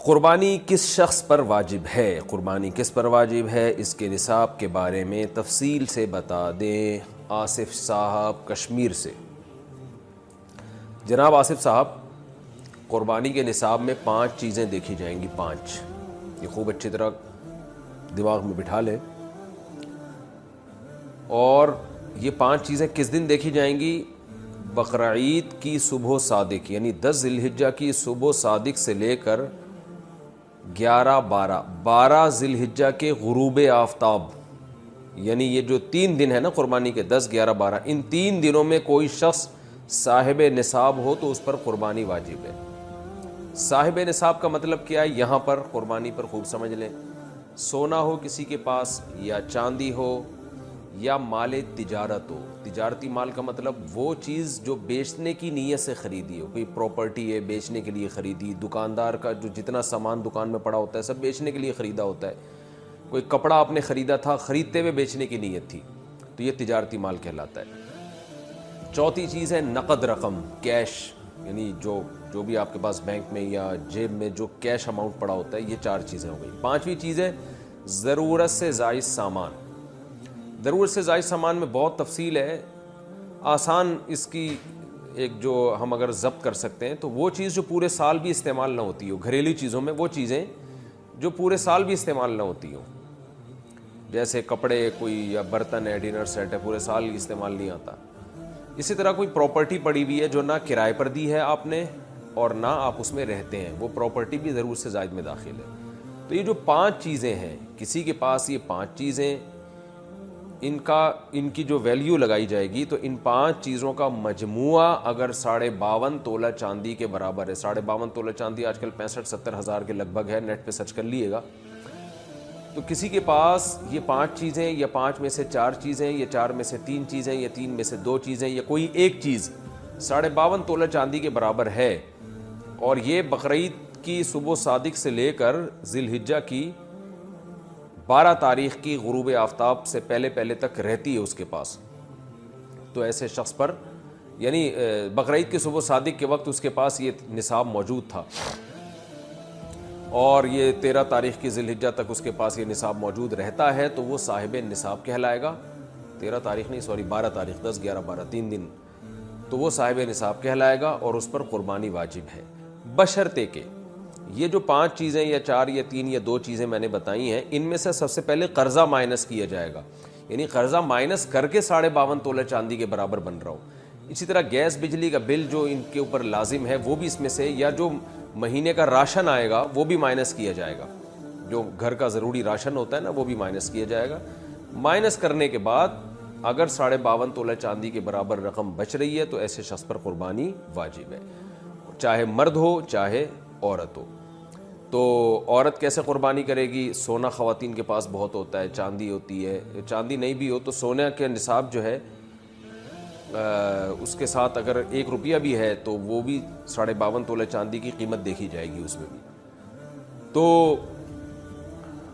قربانی کس شخص پر واجب ہے؟ قربانی کس پر واجب ہے، اس کے نصاب کے بارے میں تفصیل سے بتا دیں آصف صاحب کشمیر سے۔ جناب آصف صاحب، قربانی کے نصاب میں 5 چیزیں دیکھی جائیں گی۔ 5، یہ خوب اچھی طرح دماغ میں بٹھا لیں۔ اور یہ 5 چیزیں کس دن دیکھی جائیں گی؟ بقرعید کی صبح صادق، یعنی 10 ذی الحجہ کی صبح صادق سے لے کر 12 ذی الحجہ کے غروب آفتاب، یعنی یہ جو 3 دن ہے نا قربانی کے، 10، 11، 12، ان 3 دنوں میں کوئی شخص صاحب نصاب ہو تو اس پر قربانی واجب ہے۔ صاحب نصاب کا مطلب کیا ہے؟ یہاں پر قربانی پر خوب سمجھ لیں۔ سونا ہو کسی کے پاس، یا چاندی ہو، یا مال تجارت ہو۔ تجارتی مال کا مطلب وہ چیز جو بیچنے کی نیت سے خریدی ہو، کوئی پراپرٹی ہے بیچنے کے لیے خریدی، دکاندار کا جو جتنا سامان دکان میں پڑا ہوتا ہے سب بیچنے کے لیے خریدا ہوتا ہے، کوئی کپڑا آپ نے خریدا تھا، خریدتے ہوئے بیچنے کی نیت تھی، تو یہ تجارتی مال کہلاتا ہے۔ چوتھی چیز ہے نقد رقم، کیش، یعنی جو بھی آپ کے پاس بینک میں یا جیب میں جو کیش اماؤنٹ پڑا ہوتا ہے، یہ 4 چیزیں ہو گئی۔ 5ویں چیز ہے ضرورت سے زائد سامان۔ ضرورت سے زائد سامان میں بہت تفصیل ہے، آسان اس کی ایک جو ہم اگر ضبط کر سکتے ہیں تو وہ چیز جو پورے سال بھی استعمال نہ ہوتی ہو، گھریلو چیزوں میں وہ چیزیں جو پورے سال بھی استعمال نہ ہوتی ہوں، جیسے کپڑے کوئی یا برتن ہے، ڈنر سیٹ ہے، پورے سال استعمال نہیں آتا۔ اسی طرح کوئی پراپرٹی پڑی ہوئی ہے جو نہ کرائے پر دی ہے آپ نے اور نہ آپ اس میں رہتے ہیں، وہ پراپرٹی بھی ضرورت سے زائد میں داخل ہے۔ تو یہ جو 5 چیزیں ہیں، کسی کے پاس یہ 5 چیزیں، ان کی جو ویلیو لگائی جائے گی تو ان 5 چیزوں کا مجموعہ اگر 52.5 تولہ چاندی کے برابر ہے، 52.5 تولہ چاندی آج کل 65-70 ہزار کے لگ بھگ ہے، نیٹ پہ سرچ کر لیے گا، تو کسی کے پاس یہ 5 چیزیں، یا 5 میں سے 4 چیزیں، یا 4 میں سے 3 چیزیں، یا 3 میں سے 2 چیزیں، یا کوئی ایک چیز 52.5 تولہ چاندی کے برابر ہے، اور یہ بقرعید کی صبح صادق سے لے کر ذی الحجہ کی 12 تاریخ کی غروب آفتاب سے پہلے تک رہتی ہے اس کے پاس، تو ایسے شخص پر، یعنی بقرعید کی صبح صادق کے وقت اس کے پاس یہ نصاب موجود تھا، اور یہ 13 تاریخ کی ذی الحجہ تک اس کے پاس یہ نصاب موجود رہتا ہے، تو وہ صاحب نصاب کہلائے گا۔ 13 تاریخ نہیں، 12 تاریخ، 10، 11، 12، 3 دن، تو وہ صاحب نصاب کہلائے گا اور اس پر قربانی واجب ہے، بشرطے کہ یہ جو 5 چیزیں یا 4 یا 3 یا 2 چیزیں میں نے بتائی ہیں، ان میں سے سب سے پہلے قرضہ مائنس کیا جائے گا، یعنی قرضہ مائنس کر کے 52.5 تولہ چاندی کے برابر بن رہا ہو۔ اسی طرح گیس بجلی کا بل جو ان کے اوپر لازم ہے وہ بھی اس میں سے، یا جو مہینے کا راشن آئے گا وہ بھی مائنس کیا جائے گا، جو گھر کا ضروری راشن ہوتا ہے نا وہ بھی مائنس کیا جائے گا۔ مائنس کرنے کے بعد اگر 52.5 تولہ چاندی کے برابر رقم بچ رہی ہے تو ایسے شخص پر قربانی واجب ہے، چاہے مرد ہو چاہے عورت ہو۔ تو عورت کیسے قربانی کرے گی؟ سونا خواتین کے پاس بہت ہوتا ہے، چاندی ہوتی ہے، چاندی نہیں بھی ہو تو سونے کے نصاب جو ہے اس کے ساتھ اگر 1 روپیہ بھی ہے تو وہ بھی 52.5 تولہ چاندی کی قیمت دیکھی جائے گی اس میں بھی۔ تو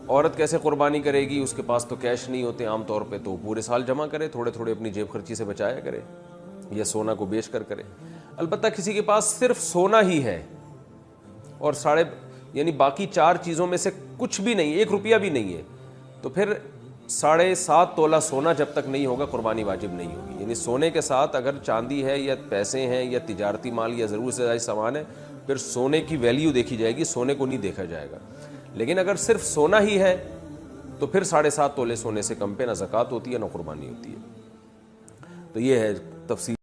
عورت کیسے قربانی کرے گی؟ اس کے پاس تو کیش نہیں ہوتے عام طور پہ، تو پورے سال جمع کرے، تھوڑے تھوڑے اپنی جیب خرچی سے بچایا کرے، یا سونا کو بیچ کر کرے۔ البتہ کسی کے پاس صرف سونا ہی ہے اور یعنی باقی 4 چیزوں میں سے کچھ بھی نہیں، 1 روپیہ بھی نہیں ہے، تو پھر 7.5 تولہ سونا جب تک نہیں ہوگا قربانی واجب نہیں ہوگی۔ یعنی سونے کے ساتھ اگر چاندی ہے یا پیسے ہیں یا تجارتی مال یا ضرورت سے زائد سامان ہے، پھر سونے کی ویلیو دیکھی جائے گی، سونے کو نہیں دیکھا جائے گا۔ لیکن اگر صرف سونا ہی ہے تو پھر 7.5 تولے سونے سے کم پہ نہ زکوٰۃ ہوتی ہے نہ قربانی ہوتی ہے۔ تو یہ ہے تفصیل۔